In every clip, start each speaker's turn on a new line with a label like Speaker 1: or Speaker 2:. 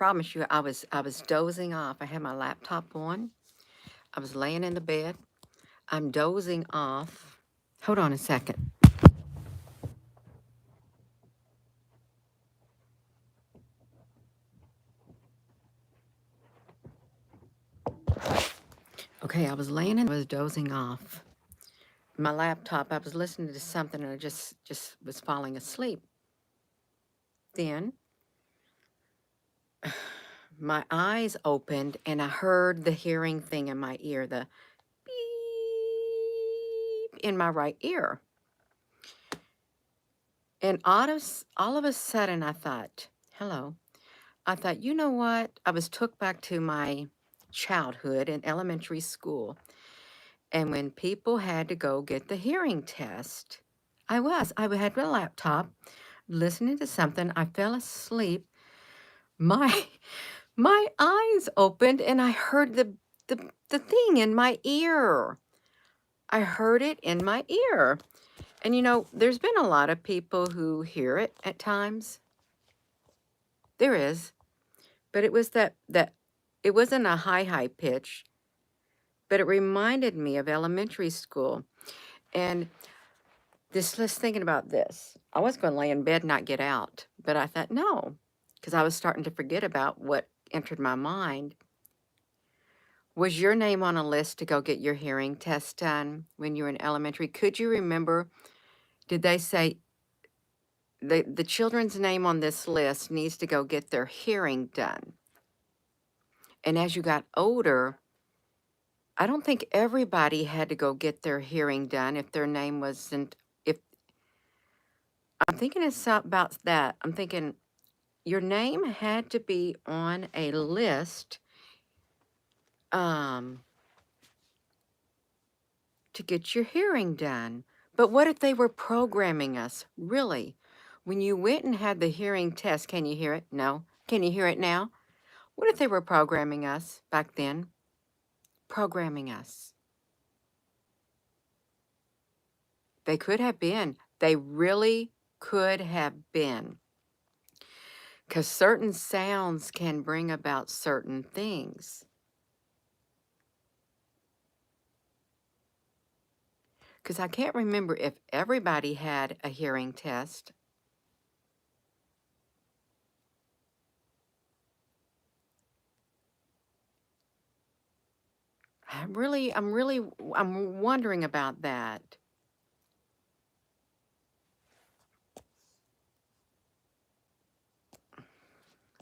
Speaker 1: Promise you, I was dozing off. I had my laptop on. I was laying in the bed. I'm dozing off. Hold on a second. Okay, I was laying and I was dozing off. My laptop, I was listening to something and I just was falling asleep. Then my eyes opened and I heard the hearing thing in my ear, the beep in my right ear. And all of a sudden I thought, hello. I thought, you know what? I was took back to my childhood in elementary school. And when people had to go get the hearing test, I had my laptop listening to something. I fell asleep. My my eyes opened and I heard the thing in my ear. I heard it in my ear. And you know, there's been a lot of people who hear it at times. There is. But it was that it wasn't a high pitch, but it reminded me of elementary school. And just thinking about this. I was going to lay in bed and not get out, but I thought no, because I was starting to forget about what entered my mind. Was your name on a list to go get your hearing test done when you were in elementary? Could you remember, did they say the children's name on this list needs to go get their hearing done? And as you got older, I don't think everybody had to go get their hearing done if their name wasn't, if I'm thinking it's about that. I'm thinking your name had to be on a list um, to get your hearing done. But what if they were programming us? Really? When you went and had the hearing test, can you hear it? No. Can you hear it now? What if they were programming us back then? Programming us. They could have been. They really could have been. Because certain sounds can bring about certain things. Because I can't remember if everybody had a hearing test. I'm wondering about that.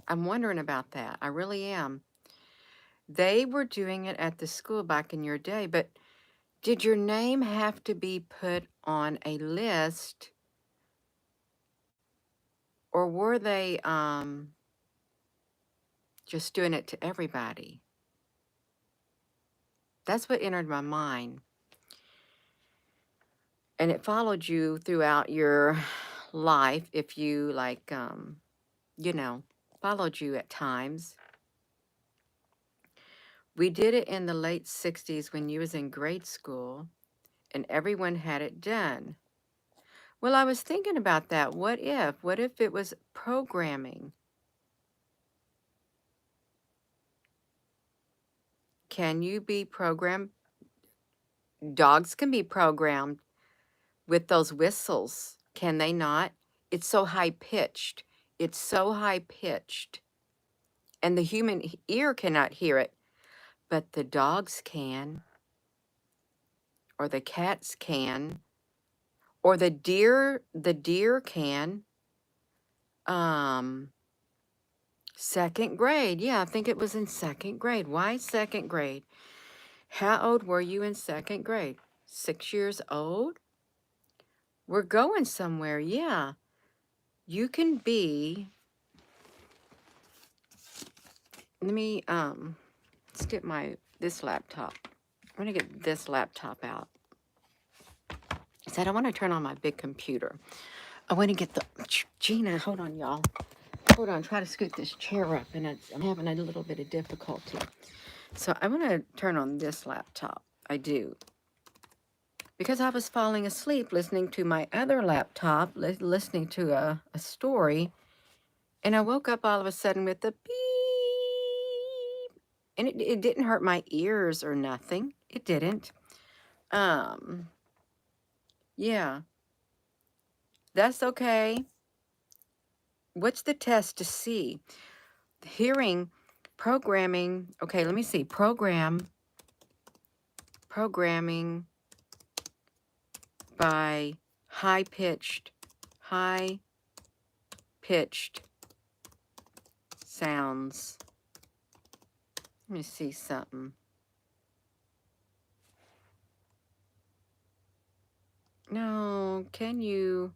Speaker 1: I'm wondering about that. I really am. They were doing it at the school back in your day, but did your name have to be put on a list, or were they just doing it to everybody? That's what entered my mind. And it followed you throughout your life if you, like, you know, followed you at times. We did it in the late 60s when you was in grade school, and everyone had it done. Well, I was thinking about that. What if? What if it was programming? Can you be programmed? Dogs can be programmed with those whistles, can they not? It's so high pitched. It's so high pitched. And the human ear cannot hear it, but the dogs can, or the cats can, or the deer can. Um, Second grade. Yeah, I think it was in second grade. Why second grade? How old were you in second grade? 6 years old? We're going somewhere. Yeah. You can be, let me let's get this laptop. I'm gonna get this laptop out. I said I want to turn on my big computer. I want to get the Gina, hold on, y'all. Hold on, try to scoot this chair up, and I'm having a little bit of difficulty. So I want to turn on this laptop. I do. Because I was falling asleep listening to my other laptop, listening to a story, and I woke up all of a sudden with the beep. And it didn't hurt my ears or nothing. It didn't. Um, yeah, that's okay. What's the test to see? Hearing, programming. Okay, let me see. Programming by high-pitched sounds. Let me see something. No, can you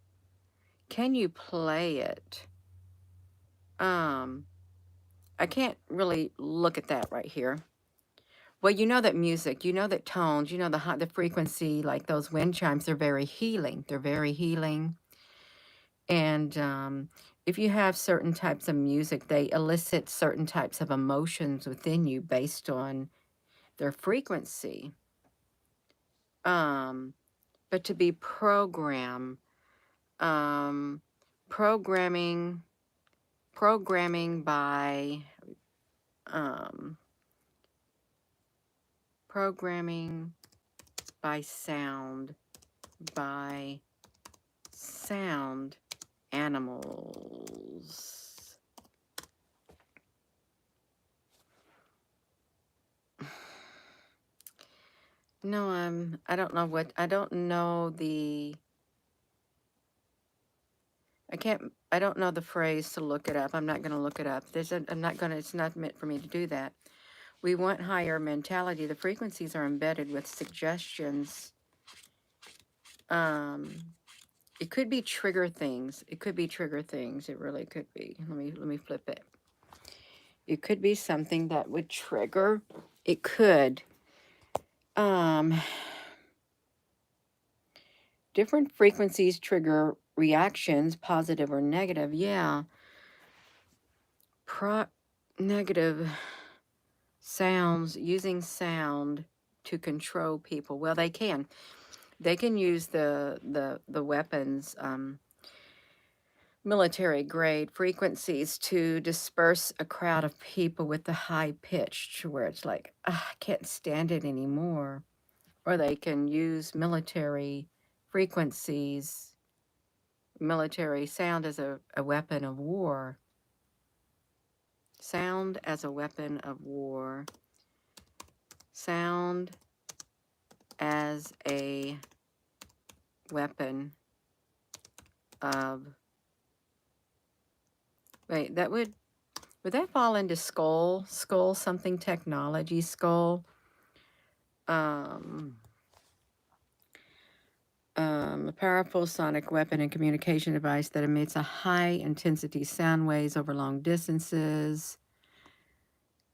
Speaker 1: play it? I can't really look at that right here. Well, you know that music, you know that tones, you know the frequency, like those wind chimes, they're very healing. They're very healing. And if you have certain types of music, they elicit certain types of emotions within you based on their frequency. But to be um, programming, by um, programming by sound animals. No, I don't know I don't know I don't know the phrase to look it up. I'm not going to look it up. I'm not going to, it's not meant for me to do that. We want higher mentality. The frequencies are embedded with suggestions. It could be trigger things. It could be trigger things. It really could be. Let me flip it. It could be something that would trigger. It could. Different frequencies trigger reactions, positive or negative. Yeah. Negative sounds, using sound to control people. Well, they can. They can use the weapons, military grade frequencies to disperse a crowd of people with the high pitch where it's like, "Ah, I can't stand it anymore." Or they can use military frequencies, military sound as a weapon of war. Sound as a weapon of war. Sound as a weapon of, wait, that would that fall into skull something technology, skull? A powerful sonic weapon and communication device that emits a high intensity sound waves over long distances.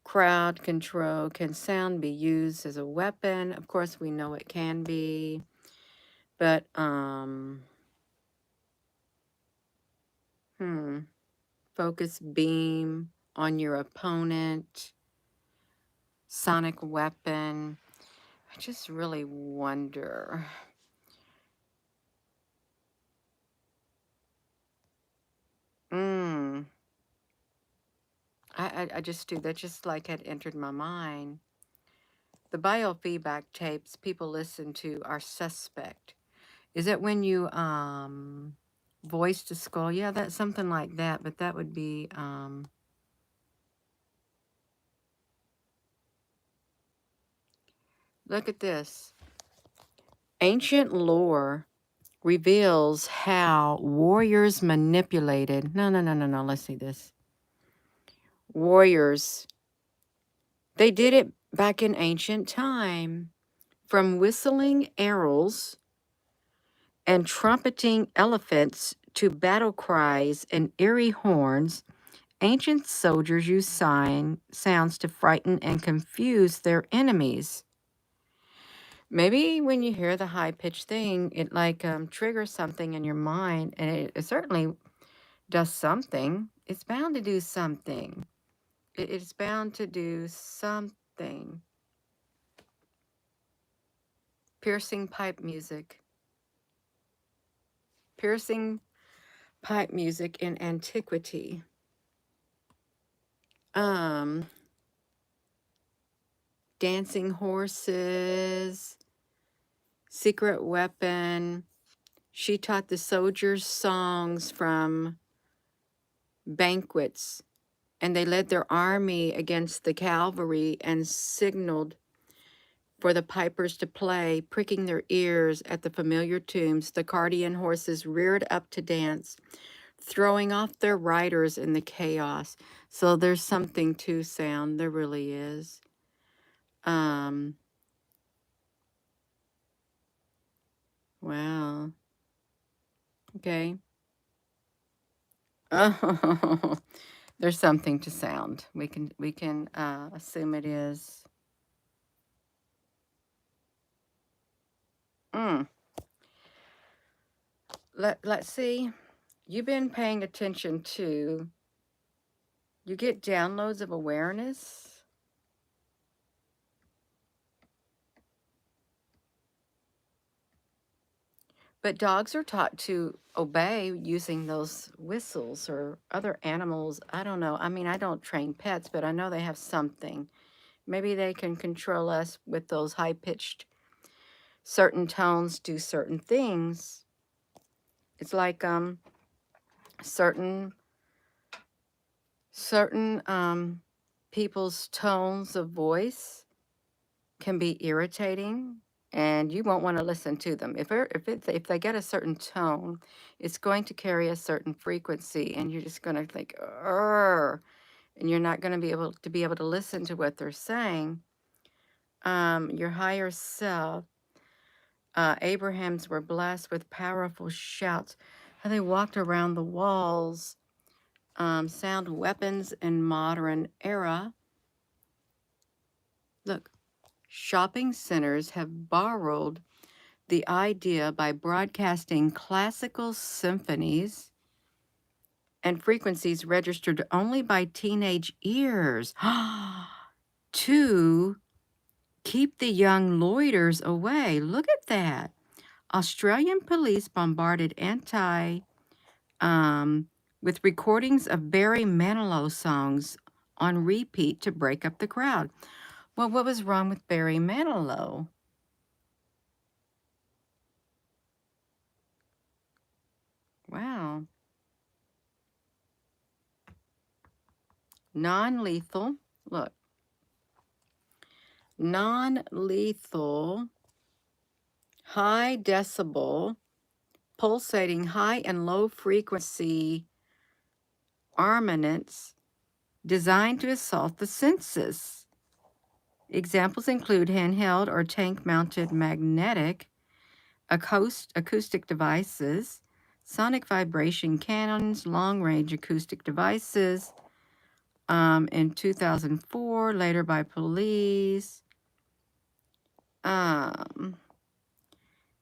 Speaker 1: Crowd control. Can sound be used as a weapon? Of course, we know it can be, but focus beam on your opponent. Sonic weapon. I just really wonder. I just do that, just like had entered my mind. The biofeedback tapes people listen to are suspect. Is it when you voice to skull? Yeah, that's something like that, but that would be look at this. Ancient lore reveals how warriors manipulated. No. Let's see this. Warriors. They did it back in ancient time. From whistling arrows and trumpeting elephants to battle cries and eerie horns, ancient soldiers used sounds to frighten and confuse their enemies. Maybe when you hear the high-pitched thing, it like triggers something in your mind, and it certainly does something. It's bound to do something. It's bound to do something. Piercing pipe music. Piercing pipe music in antiquity. Dancing Horses, Secret Weapon. She taught the soldiers songs from banquets, and they led their army against the cavalry and signaled for the pipers to play, pricking their ears at the familiar tunes. The Cardian horses reared up to dance, throwing off their riders in the chaos. So there's something to sound. There really is. Um, wow. Okay. Oh, there's something to sound. We can assume it is. Mm. Let's see. You've been paying attention to. You get downloads of awareness. But dogs are taught to obey using those whistles, or other animals. I don't know. I mean, I don't train pets, but I know they have something. Maybe they can control us with those high pitched, certain tones do certain things. It's like certain people's tones of voice can be irritating, and you won't want to listen to them. If they get a certain tone, it's going to carry a certain frequency, and you're just going to think, "Urgh," and you're not going to be able to listen to what they're saying. Your higher self, Abrahams were blessed with powerful shouts. How they walked around the walls, sound weapons in modern era. Look, shopping centers have borrowed the idea by broadcasting classical symphonies and frequencies registered only by teenage ears to keep the young loiterers away. Look at that. Australian police bombarded with recordings of Barry Manilow songs on repeat to break up the crowd. Well, what was wrong with Barry Manilow? Wow. Non-lethal. Look. Non-lethal, high decibel, pulsating high and low frequency armaments designed to assault the senses. Examples include handheld or tank-mounted magnetic, acoustic devices, sonic vibration cannons, long-range acoustic devices, in 2004, later by police.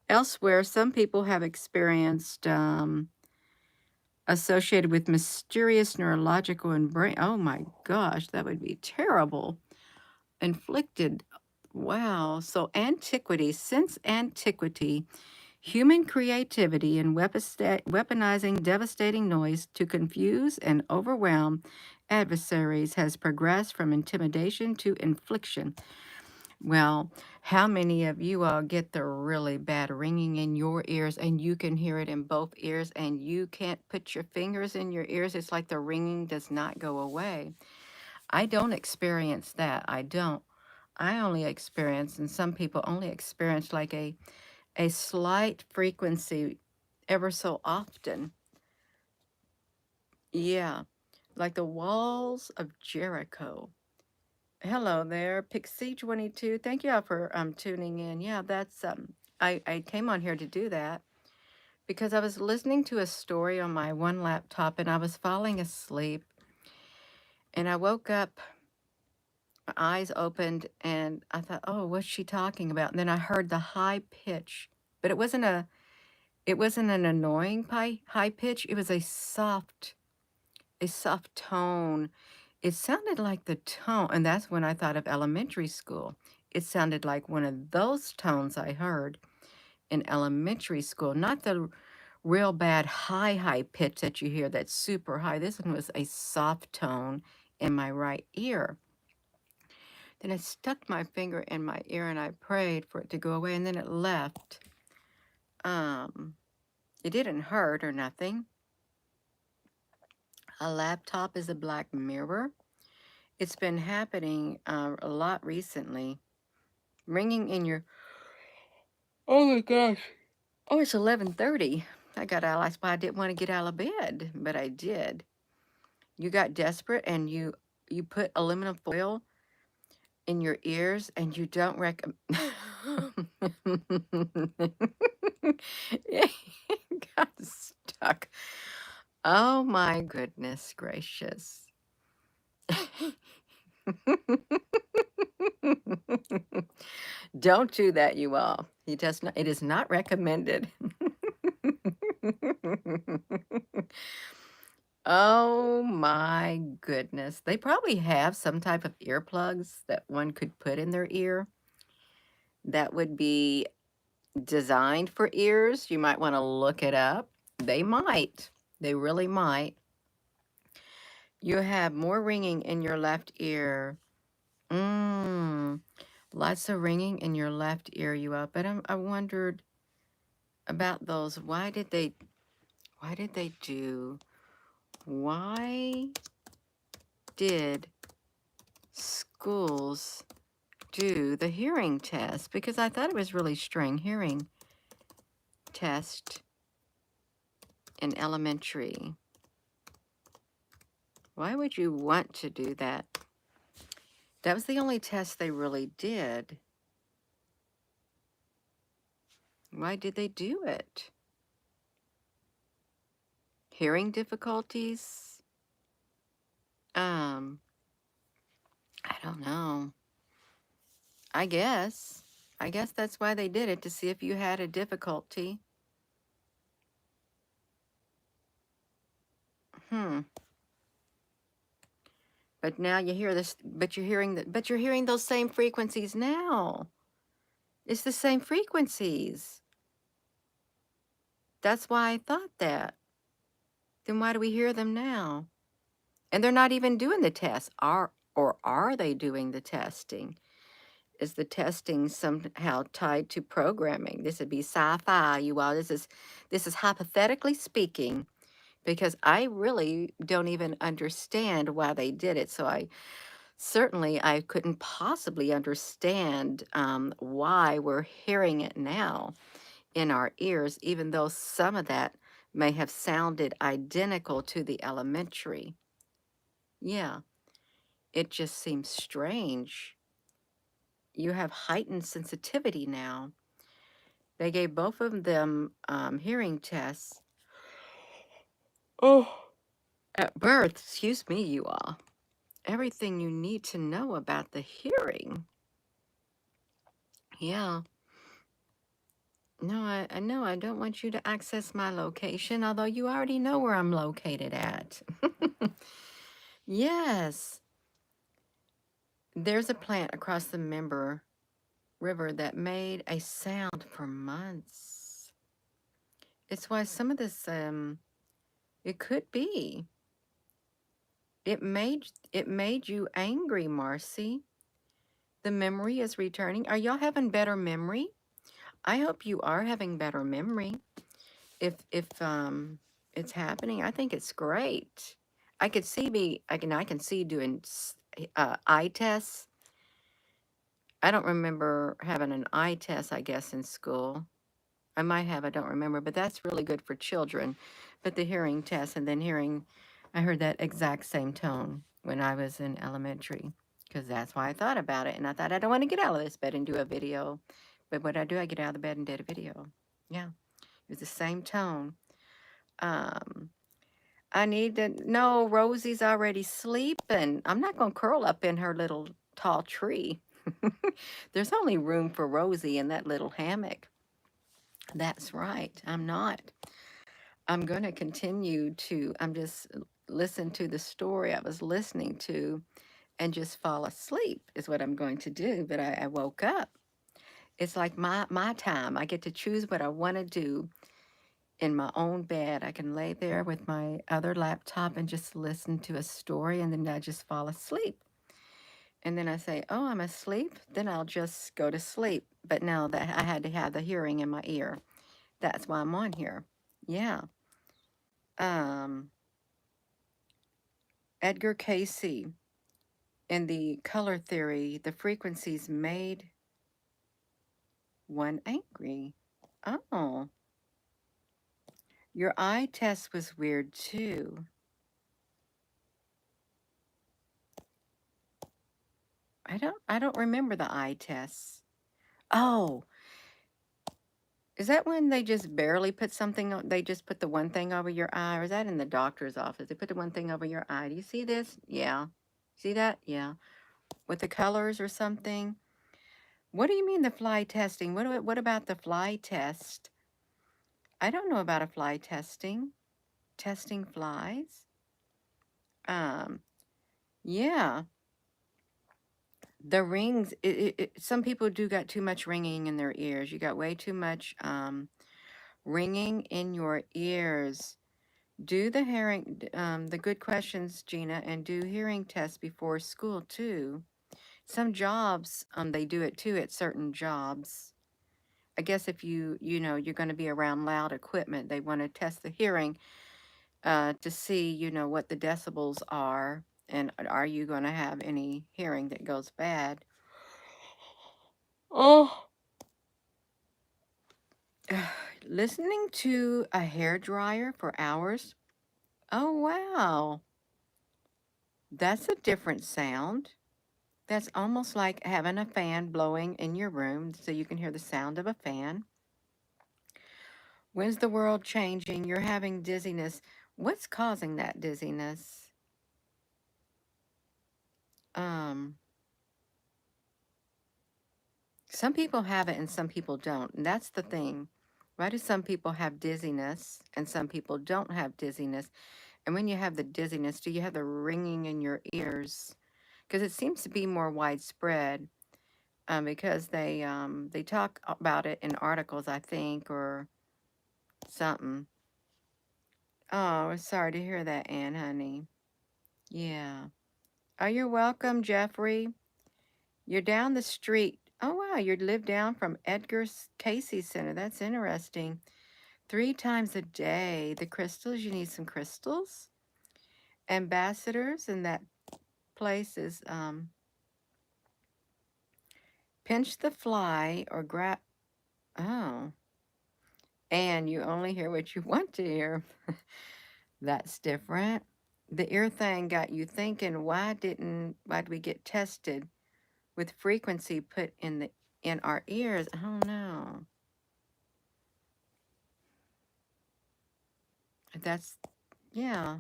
Speaker 1: Elsewhere, some people have experienced associated with mysterious neurological and brain. Oh my gosh, that would be terrible. Inflicted. Wow. So, since antiquity, human creativity in weaponizing devastating noise to confuse and overwhelm adversaries has progressed from intimidation to infliction. Well, how many of you all get the really bad ringing in your ears, and you can hear it in both ears, and you can't put your fingers in your ears? It's like the ringing does not go away. I don't experience that. I don't. I only experience, and some people only experience, like a slight frequency ever so often. Yeah, like the walls of Jericho. Hello there, Pixie 22. Thank you all for tuning in. Yeah, that's I came on here to do that because I was listening to a story on my one laptop, and I was falling asleep, and I woke up, my eyes opened, and I thought, "Oh, what's she talking about?" And then I heard the high pitch, but it wasn't an annoying high pitch. It was a soft tone. It sounded like the tone, and that's when I thought of elementary school. It sounded like one of those tones I heard in elementary school, not the real bad high pitch that you hear that's super high. This one was a soft tone in my right ear. Then I stuck my finger in my ear and I prayed for it to go away, and then it left. It didn't hurt or nothing. A laptop is a black mirror. It's been happening a lot recently. Ringing in your... Oh my gosh. Oh, it's 11:30. I got out. That's why I didn't want to get out of bed, but I did. You got desperate and you put aluminum foil in your ears and you don't recommend... It got stuck. Oh my goodness gracious. Don't do that, you all. It is not recommended. Oh my goodness. They probably have some type of earplugs that one could put in their ear that would be designed for ears. You might want to look it up. They might. They really might. You have more ringing in your left ear. Lots of ringing in your left ear, you all. But I wondered about those. Why did they do... Why did schools do the hearing test? Because I thought it was really strange. Hearing test in elementary. Why would you want to do that? That was the only test they really did. Why did they do it? Hearing difficulties? I don't know. I guess that's why they did it, to see if you had a difficulty. But now you hear this, but you're hearing those same frequencies now. It's the same frequencies. That's why I thought that. Then why do we hear them now? And they're not even doing the test. Or are they doing the testing? Is the testing somehow tied to programming? This would be sci-fi, you all. This is hypothetically speaking, because I really don't even understand why they did it. So I couldn't possibly understand why we're hearing it now in our ears, even though some of that may have sounded identical to the elementary. Yeah, it just seems strange. You have heightened sensitivity now. They gave both of them hearing tests. Oh, at birth, excuse me, you all. Everything you need to know about the hearing. Yeah. No, I know I don't want you to access my location, although you already know where I'm located at. Yes. There's a plant across the river that made a sound for months. It's why some of this, it could be. It made you angry, Marcy. The memory is returning. Are y'all having better memory? I hope you are having better memory. If it's happening, I think it's great. I can see doing eye tests. I don't remember having an eye test, I guess, in school. I might have, I don't remember, but that's really good for children. But the hearing test, and then I heard that exact same tone when I was in elementary, because that's why I thought about it. And I thought, I don't want to get out of this bed and do a video. But what I do, I get out of the bed and did a video. Yeah, it was the same tone. I need to know Rosie's already sleeping. I'm not going to curl up in her little tall tree. There's only room for Rosie in that little hammock. That's right. I'm not. I'm going to continue to, I'm just listen to the story I was listening to and just fall asleep is what I'm going to do. But I woke up. It's like my time. I get to choose what I want to do in my own bed. I can lay there with my other laptop and just listen to a story, and then I just fall asleep. and then I say, oh, I'm asleep, then I'll just go to sleep. But no, that I had to have the hearing in my ear. That's why I'm on here. Yeah. Um, Edgar Casey, in the color theory, the frequencies made one angry. Oh, your eye test was weird too. I don't remember the eye tests. Oh, is that when they just barely put something on, they just put the one thing over your eye, or is that in the doctor's office? They put the one thing over your eye. Do you see this? Yeah. See that? Yeah. With the colors or something? What do you mean the fly testing? What about the fly test? I don't know about a fly testing. Testing flies? Um, yeah. The rings, some people do got too much ringing in their ears. You got way too much ringing in your ears. Do the the good questions, Gina, and do hearing tests before school too. Some jobs, they do it too at certain jobs. I guess if you're going to be around loud equipment, they want to test the hearing to see, what the decibels are, and are you going to have any hearing that goes bad. Oh, listening to a hair dryer for hours. Oh, wow. That's a different sound. That's almost like having a fan blowing in your room so you can hear the sound of a fan. When's the world changing? You're having dizziness. What's causing that dizziness? Um, some people have it and some people don't. And that's the thing. Why do some people have dizziness and some people don't have dizziness? And when you have the dizziness, do you have the ringing in your ears? Because it seems to be more widespread because they talk about it in articles, I think, or something. Oh, sorry to hear that, Ann, honey. Yeah. Oh, you're welcome, Jeffrey. You're down the street. Oh, wow, you live down from Casey Center. That's interesting. 3 times a day. The crystals, you need some crystals. Ambassadors, and that place is pinch the fly or grab. Oh, and you only hear what you want to hear. That's different. The ear thing got you thinking, why did we get tested with frequency put in our ears? I don't know. That's, yeah,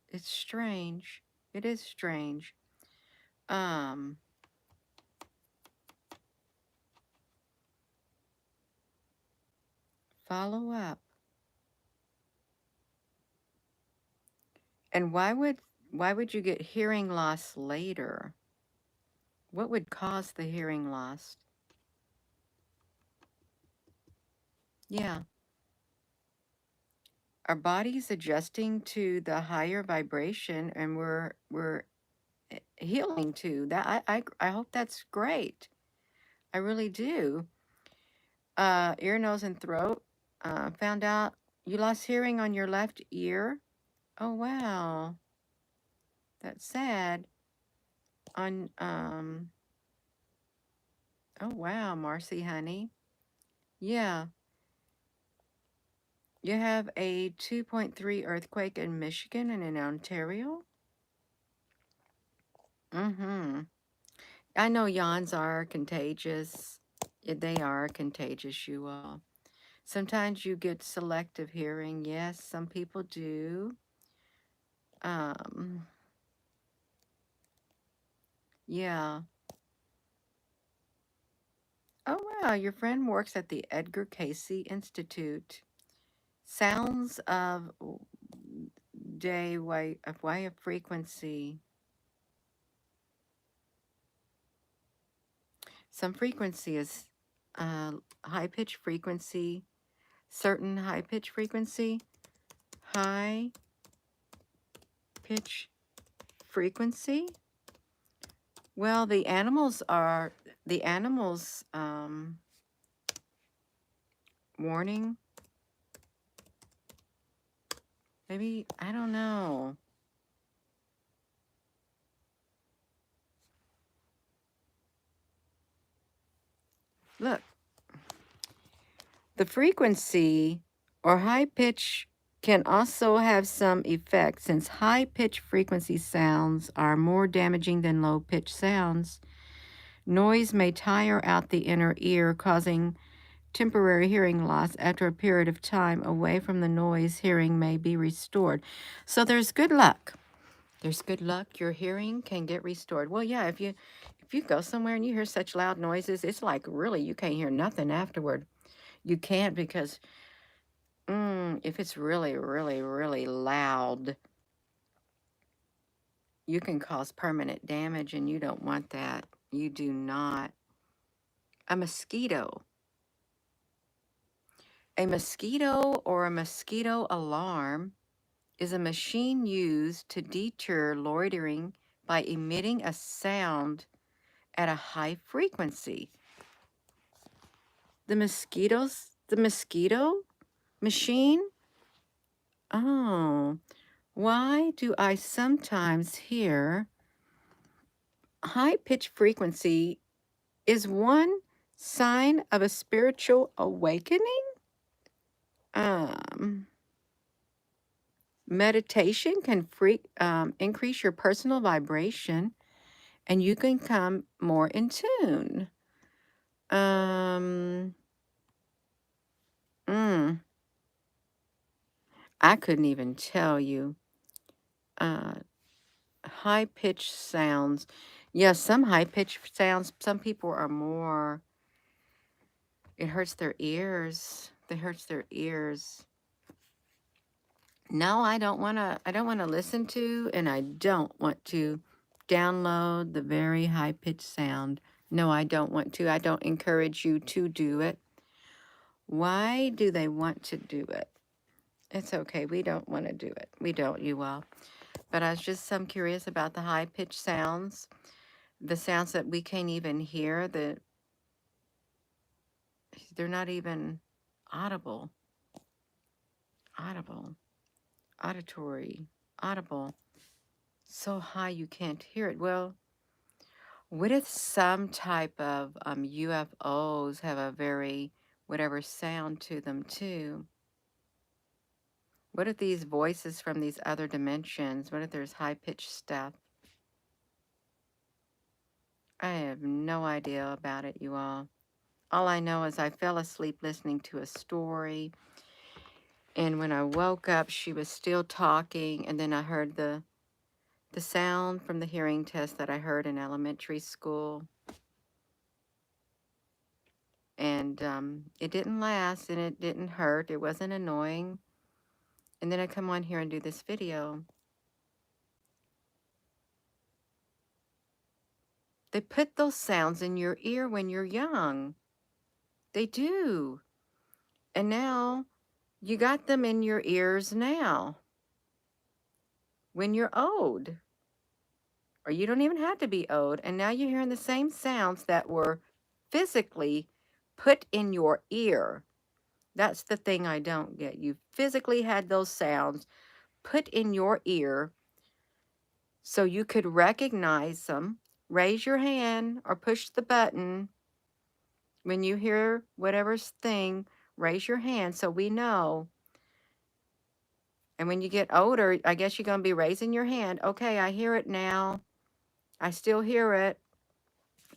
Speaker 1: it's strange. It is strange. Um, Follow up. And why would you get hearing loss later? What would cause the hearing loss? Yeah. Our body's adjusting to the higher vibration and we're healing to that. I hope that's great. I really do. Ear, nose, and throat. Found out you lost hearing on your left ear. Oh wow, that's sad. On Oh wow, Marcy, honey. Yeah, you have a 2.3 earthquake in Michigan and in Ontario. Mm-hmm. I know yawns are contagious. They are contagious, you all. Sometimes you get selective hearing. Yes, some people do. Um, yeah. Oh, wow. Your friend works at the Edgar Casey Institute. Sounds of way of frequency. Some frequency is uh, high pitch frequency, certain high pitch frequency, high pitch frequency. Well, the animals warning. Maybe, I don't know. Look, the frequency or high pitch can also have some effect since high pitch frequency sounds are more damaging than low pitch sounds. Noise may tire out the inner ear, causing temporary hearing loss. After a period of time away from the noise, hearing may be restored. So there's good luck. There's good luck your hearing can get restored. Well, yeah, if you go somewhere and you hear such loud noises, it's like really you can't hear nothing afterward. You can't because if it's really, really, really loud, you can cause permanent damage and you don't want that. You do not. A mosquito. A mosquito or a mosquito alarm is a machine used to deter loitering by emitting a sound at a high frequency. The mosquito machine? Oh, why do I sometimes hear high pitch frequency is one sign of a spiritual awakening? Um, Meditation can increase your personal vibration and you can come more in tune. Um, mm, I couldn't even tell you. Uh, High pitched sounds. Yes, some high pitched sounds, some people are more, it hurts their ears. It hurts their ears. No, I don't want to listen to, and I don't want to download the very high pitched sound. No, I don't want to. I don't encourage you to do it. Why do they want to do it? It's okay. We don't want to do it. We don't, you all. But I was just some curious about the high pitched sounds, the sounds that we can't even hear, they're not even audible, audible, auditory, audible, so high you can't hear it. Well, what if some type of UFOs have a very whatever sound to them too? What if these voices from these other dimensions, what if there's high-pitched stuff? I have no idea about it, you all. All I know is I fell asleep listening to a story, and when I woke up, she was still talking, and then I heard the sound from the hearing test that I heard in elementary school. And it didn't last, and it didn't hurt. It wasn't annoying. And then I come on here and do this video. They put those sounds in your ear when you're young. They do. And now you got them in your ears now when you're old. Or you don't even have to be old. And now you're hearing the same sounds that were physically put in your ear. That's the thing I don't get. You physically had those sounds put in your ear so you could recognize them. Raise your hand or push the button when you hear whatever thing. Raise your hand so we know. And when you get older, I guess you're going to be raising your hand. Okay, I hear it now. I still hear it.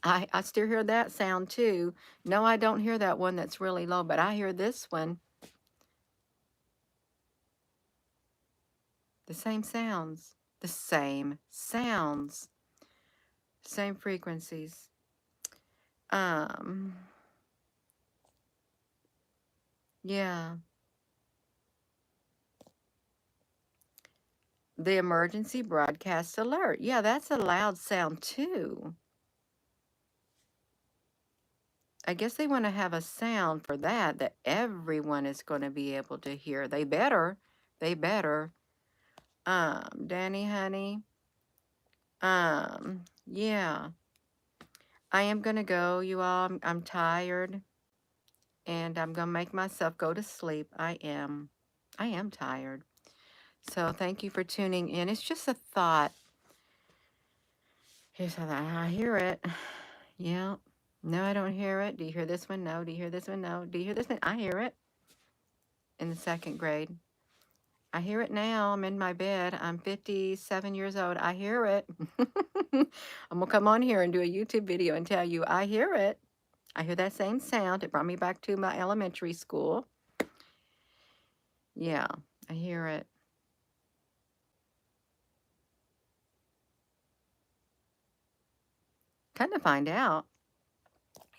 Speaker 1: I still hear that sound too. No, I don't hear that one that's really low, but I hear this one. The same sounds. The same sounds. Same frequencies. Yeah. The emergency broadcast alert. Yeah, that's a loud sound too. I guess they want to have a sound for that everyone is going to be able to hear. They better. They better. Danny, honey. Yeah. I am going to go, you all. I'm tired, and I'm going to make myself go to sleep. I am. I am tired. So thank you for tuning in. It's just a thought. Here's how I hear it. Yeah. No, I don't hear it. Do you hear this one? No. Do you hear this one? No. Do you hear this one? I hear it in the second grade. I hear it now. I'm in my bed. I'm 57 years old. I hear it. I'm going to come on here and do a YouTube video and tell you I hear it. I hear that same sound. It brought me back to my elementary school. Yeah, I hear it. Come to find out,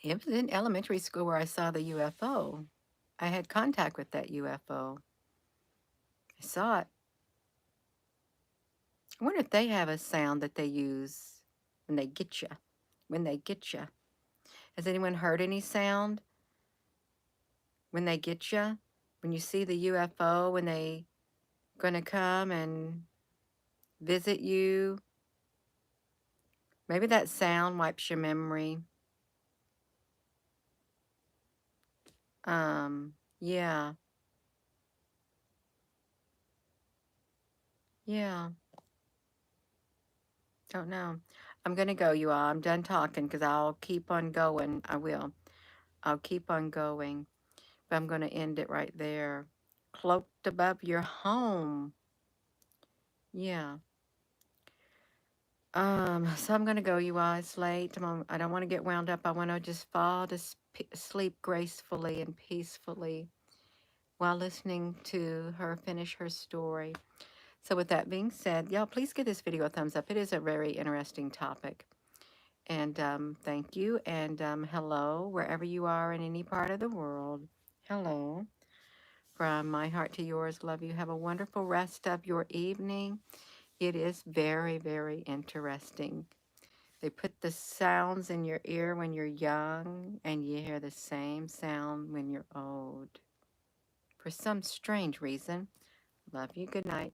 Speaker 1: it was in elementary school where I saw the UFO. I had contact with that UFO. I saw it. I wonder if they have a sound that they use when they get you. When they get you. Has anyone heard any sound when they get you? When you see the UFO, when they going to come and visit you? Maybe that sound wipes your memory. Yeah. Yeah. Don't know. I'm going to go, you all. I'm done talking because I'll keep on going. I will. I'll keep on going. But I'm going to end it right there. Cloaked above your home. Yeah. So I'm going to go, you all. It's late. I don't want to get wound up. I want to just fall to sleep gracefully and peacefully while listening to her finish her story. So with that being said, y'all, please give this video a thumbs up. It is a very interesting topic. And thank you. And hello, wherever you are in any part of the world. Hello. From my heart to yours, love you. Have a wonderful rest of your evening. It is very, very interesting. They put the sounds in your ear when you're young, and you hear the same sound when you're old. For some strange reason. Love you. Good night.